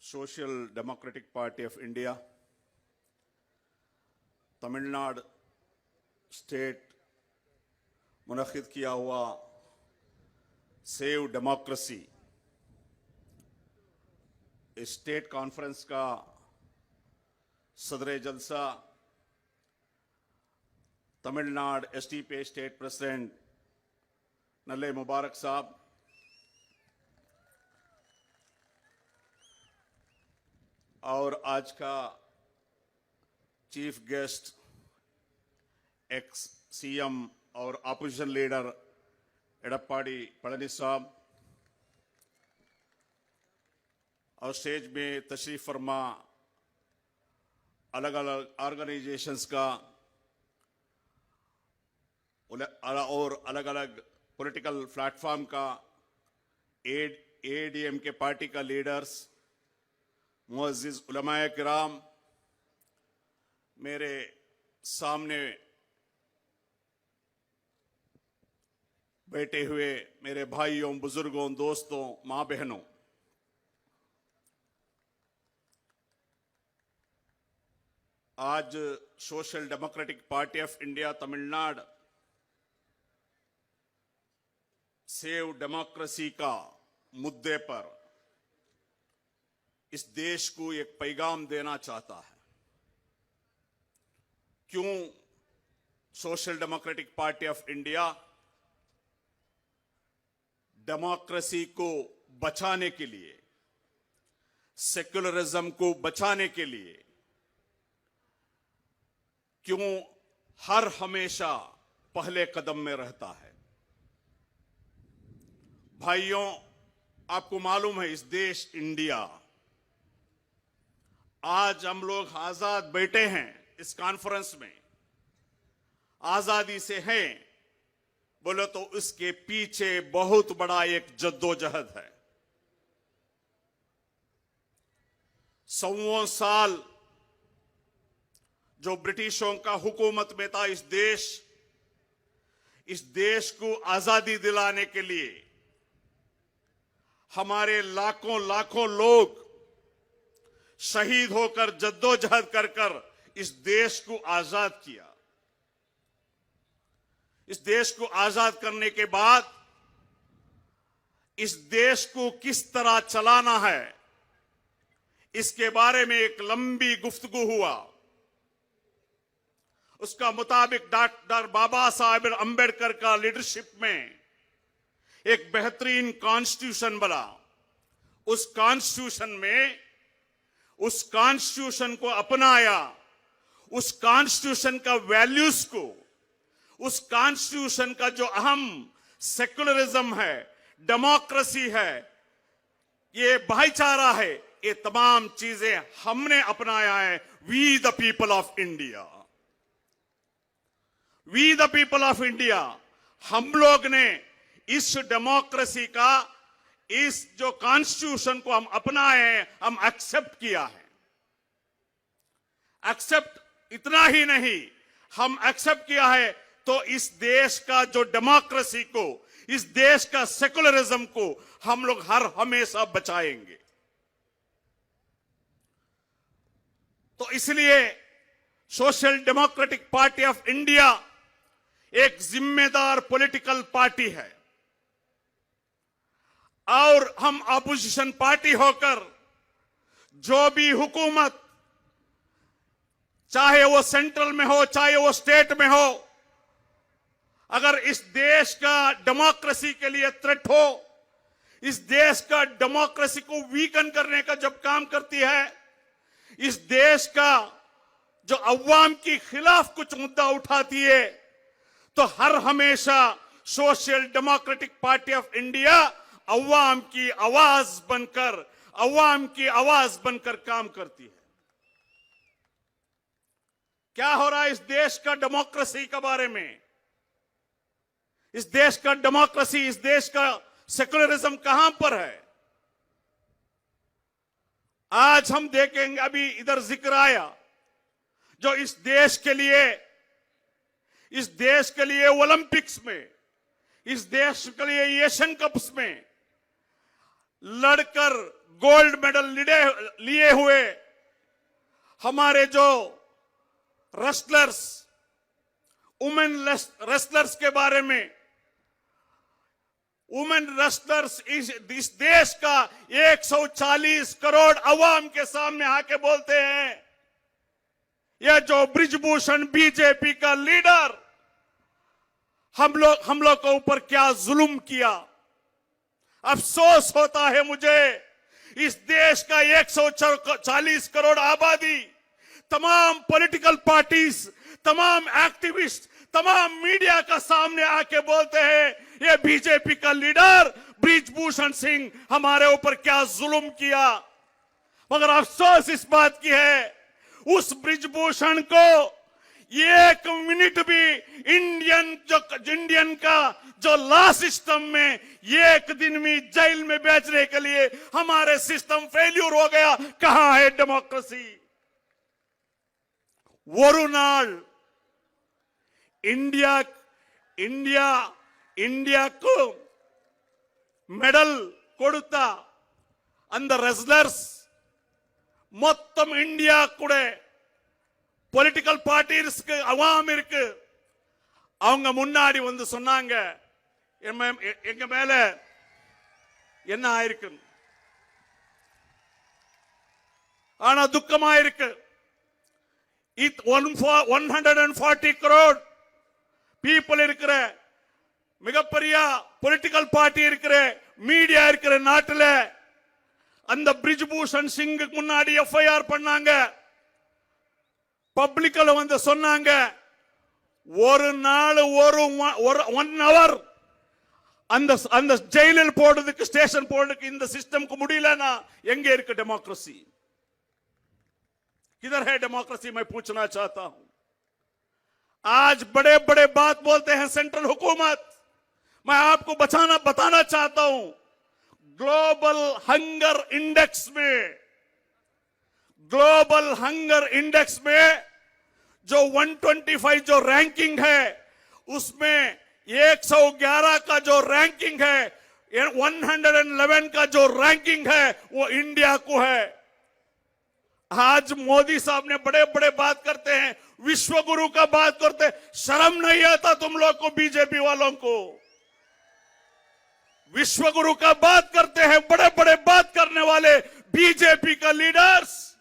Social democratic party of India Tamil Nadu state मुनक़िद किया हुआ सेव डेमोक्रेसी स्टेट कॉन्फ्रेंस का सदर जलसा Tamil Nadu SDP state president Nellai Mubarak साहब, और आज का चीफ गेस्ट एक्स सीएम और अपोजिशन लीडर एडप्पाडी पळनी साहब, और स्टेज में तशरीफ फरमा अलग अलग ऑर्गेनाइजेशंस का और अलग अलग पॉलिटिकल प्लेटफॉर्म का एडीएम के पार्टी का लीडर्स, मुअज़्ज़िज़ उलमाए किराम, मेरे सामने बैठे हुए मेरे भाइयों, बुजुर्गों, दोस्तों, माँ बहनों, आज social democratic party of India Tamil Nadu save democracy का मुद्दे पर इस देश को एक पैगाम देना चाहता है। क्यों social democratic party of India democracy को बचाने के लिए, सेक्युलरिज्म को बचाने के लिए क्यों हर हमेशा पहले कदम में रहता है। भाइयों, आपको मालूम है इस देश इंडिया, आज हम लोग आजाद बैठे हैं इस कॉन्फ्रेंस में, आजादी से हैं बोले तो इसके पीछे बहुत बड़ा एक जद्दोजहद है। सौों साल जो ब्रिटिशों का हुकूमत में था इस देश को आजादी दिलाने के लिए हमारे लाखों लाखों लोग शहीद होकर जद्दोजहद कर कर इस देश को आजाद किया। इस देश को आजाद करने के बाद इस देश को किस तरह चलाना है, इसके बारे में एक लंबी गुफ्तगू हुआ। उसका मुताबिक डॉक्टर बाबा साहेब अंबेडकर का लीडरशिप में एक बेहतरीन कॉन्स्टिट्यूशन बना। उस कॉन्स्टिट्यूशन को अपनाया, उस कॉन्स्टिट्यूशन का वैल्यूज को, उस कॉन्स्टिट्यूशन का जो अहम सेक्युलरिज्म है, डेमोक्रेसी है, ये भाईचारा है, ये तमाम चीजें हमने अपनाया है। We the people of India, we the people of India, हम लोग ने इस डेमोक्रेसी का, इस जो कॉन्स्टिट्यूशन को हम अपनाए हैं, हम एक्सेप्ट किया है। एक्सेप्ट इतना ही नहीं, हम एक्सेप्ट किया है तो इस देश का जो डेमोक्रेसी को, इस देश का सेकुलरिज्म को हम लोग हर हमेशा बचाएंगे। तो इसलिए social democratic party of India एक जिम्मेदार पॉलिटिकल पार्टी है, और हम अपोजिशन पार्टी होकर जो भी हुकूमत, चाहे वो सेंट्रल में हो, चाहे वो स्टेट में हो, अगर इस देश का डेमोक्रेसी के लिए थ्रेट हो, इस देश का डेमोक्रेसी को वीकन करने का जब काम करती है, इस देश का जो अवाम के खिलाफ कुछ मुद्दा उठाती है, तो हर हमेशा social democratic party of India अवाम की आवाज बनकर काम करती है। क्या हो रहा है इस देश का डेमोक्रेसी के बारे में? इस देश का डेमोक्रेसी, इस देश का सेकुलरिज्म कहां पर है? आज हम देखेंगे, अभी इधर जिक्र आया, जो इस देश के लिए ओलंपिक्स में, इस देश के लिए एशियन कप्स में लड़कर गोल्ड मेडल लिए हुए हमारे जो रेसलर्स, वुमेन रेसलर्स के बारे में, वुमेन रेसलर्स इस देश का 140 करोड़ अवाम के सामने आके बोलते हैं, यह जो ब्रिजभूषण बीजेपी का लीडर हम लोग के ऊपर क्या जुल्म किया। अफसोस होता है मुझे, इस देश का 140 करोड़ आबादी, तमाम पॉलिटिकल पार्टीज, तमाम एक्टिविस्ट, तमाम मीडिया का सामने आके बोलते हैं ये बीजेपी का लीडर ब्रिजभूषण सिंह हमारे ऊपर क्या जुल्म किया। मगर अफसोस इस बात की है, उस ब्रिजभूषण को एक मिनट भी इंडियन का जो लॉ सिस्टम में एक दिन में जेल में बेचने के लिए हमारे सिस्टम फेल्यूर हो गया। कहां है डेमोक्रेसी। वरुणाल इंडिया को मेडल கொடுத்தா அந்த ரெஸ்லர்ஸ் மொத்தம் இந்தியா கூட பொலிட்டிக்கல் பார்ட்டிஸ்க்கு அவாம் இருக்கு, அவங்க முன்னாடி வந்து சொன்னாங்க எங்க மேல என்ன ஆயிருக்கு. ஆனா துக்கமா இருக்கு. 140 crore people இருக்கிற மிகப்பெரிய பொலிட்டிக்கல் பார்ட்டி இருக்கிற மீடியா இருக்கிற நாட்டுல அந்த பிரிஜ்பூஷன் சிங்க்கு முன்னாடி எஃப்ஐஆர் பண்ணாங்க. பப்ளிக்ல வந்து சொன்னாங்க, ஒரு நாள் ஒரு 1 hour அந்த ஜெயிலில் போடுறதுக்கு, ஸ்டேஷன் போடுறதுக்கு இந்த சிஸ்டம்க்கு முடியலனா எங்க இருக்கு डेमोक्रेसी? किधर है डेमोक्रेसी? मैं पूछना चाहता हूं। आज बड़े बड़े बात बोलते हैं सेंट्रल हुकूमत। मैं आपको बताना चाहता हूं, ग्लोबल हंगर इंडेक्स में जो 125 जो रैंकिंग है, उसमें 111 का जो रैंकिंग है, 111 का जो रैंकिंग है वो इंडिया को है। आज मोदी साहब ने बड़े बड़े बात करते हैं, विश्व गुरु का बात करते हैं। शर्म नहीं आता तुम लोग को, बीजेपी वालों को? विश्व गुरु का बात करते हैं बड़े बड़े बात करने वाले बीजेपी का लीडर्स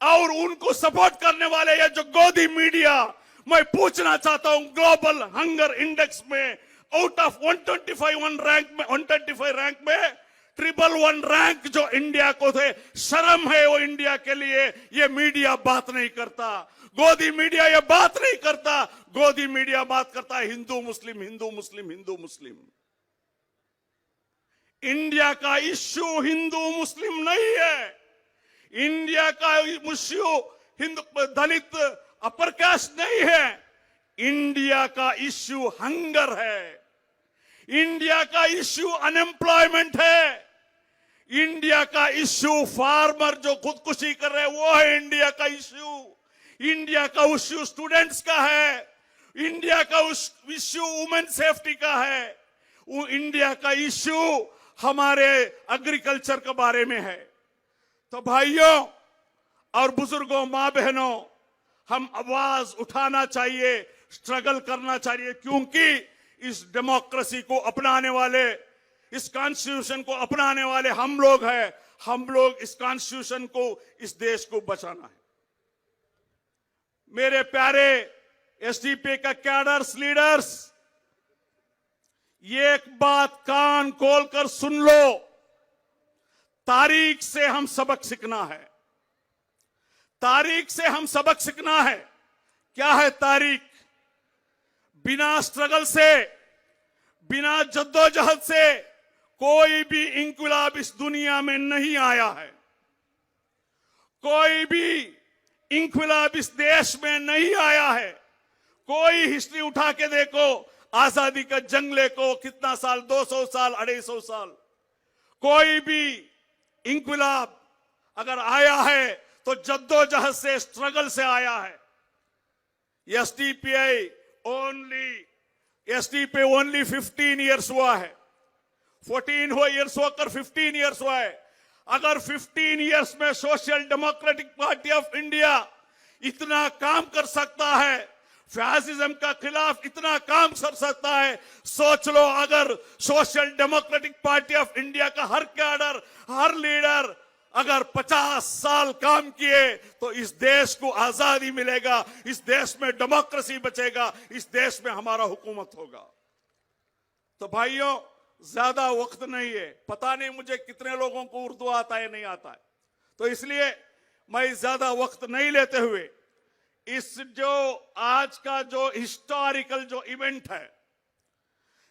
और उनको सपोर्ट करने वाले ये जो गोदी मीडिया। मैं पूछना चाहता हूं, ग्लोबल हंगर इंडेक्स में आउट ऑफ 125 रैंक में 111 रैंक जो इंडिया को थे, शर्म है वो इंडिया के लिए। ये मीडिया बात नहीं करता, गोदी मीडिया ये बात नहीं करता। गोदी मीडिया बात करता है हिंदू मुस्लिम, हिंदू मुस्लिम, हिंदू मुस्लिम। इंडिया का इश्यू हिंदू मुस्लिम नहीं है। इंडिया का इश्यू हिंदू दलित अपर कास्ट नहीं है। इंडिया का इश्यू हंगर है। इंडिया का इश्यू अनएम्प्लॉयमेंट है। इंडिया का इश्यू फार्मर जो खुदकुशी कर रहे हैं वो है इंडिया का इश्यू। इंडिया का इश्यू स्टूडेंट्स का है। इंडिया का इश्यू वुमेन सेफ्टी का है। वो इंडिया का इश्यू हमारे एग्रीकल्चर के बारे में है। तो भाइयों और बुजुर्गों, मां बहनों, हम आवाज उठाना चाहिए, स्ट्रगल करना चाहिए, क्योंकि इस डेमोक्रेसी को अपनाने वाले, इस कॉन्स्टिट्यूशन को अपनाने वाले हम लोग हैं। हम लोग इस कॉन्स्टिट्यूशन को, इस देश को बचाना है। मेरे प्यारे एसडीपी का कैडर्स, लीडर्स, ये एक बात कान खोलकर सुन लो, तारीख से हम सबक सीखना है। तारीख से हम सबक सीखना है। क्या है तारीख? बिना स्ट्रगल से, बिना जद्दोजहद से कोई भी इंकलाब इस दुनिया में नहीं आया है। कोई भी इंकलाब इस देश में नहीं आया है। कोई हिस्ट्री उठा के देखो, आजादी का जंग लेको, कितना साल, 200 साल, 250 साल। कोई भी इंकलाब अगर आया है तो जद्दोजहद से, स्ट्रगल से आया है। एसडीपी ओनली 15 इयर्स हुआ है, 14 इयर्स होकर 15 इयर्स हुआ है। अगर 15 इयर्स में social democratic party of India इतना काम कर सकता है, फैसिज्म का खिलाफ इतना काम कर सकता है, सोच लो अगर social democratic party of India का हर कैडर, हर लीडर अगर 50 साल काम किए तो इस देश को आजादी मिलेगा, इस देश में डेमोक्रेसी बचेगा, इस देश में हमारा हुकूमत होगा। तो भाइयों, ज्यादा वक्त नहीं है, पता नहीं मुझे कितने लोगों को उर्दू आता है नहीं आता है, तो इसलिए मैं ज्यादा वक्त नहीं लेते हुए इस जो आज का जो हिस्टोरिकल जो इवेंट है,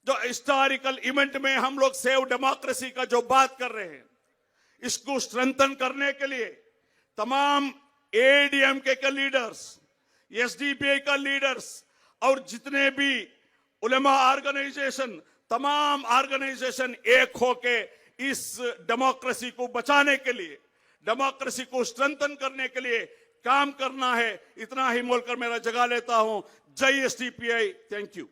जो हिस्टोरिकल इवेंट में हम लोग सेव डेमोक्रेसी का जो बात कर रहे हैं, इसको स्ट्रेंथन करने के लिए तमाम एडीएमके के लीडर्स, एसडीपीआई का लीडर्स और जितने भी उलेमा ऑर्गेनाइजेशन, तमाम ऑर्गेनाइजेशन एक होके इस डेमोक्रेसी को बचाने के लिए, डेमोक्रेसी को स्ट्रेंथन करने के लिए काम करना है। इतना ही बोलकर मेरा जगह लेता हूं। जय एसडीपीआई। Thank you.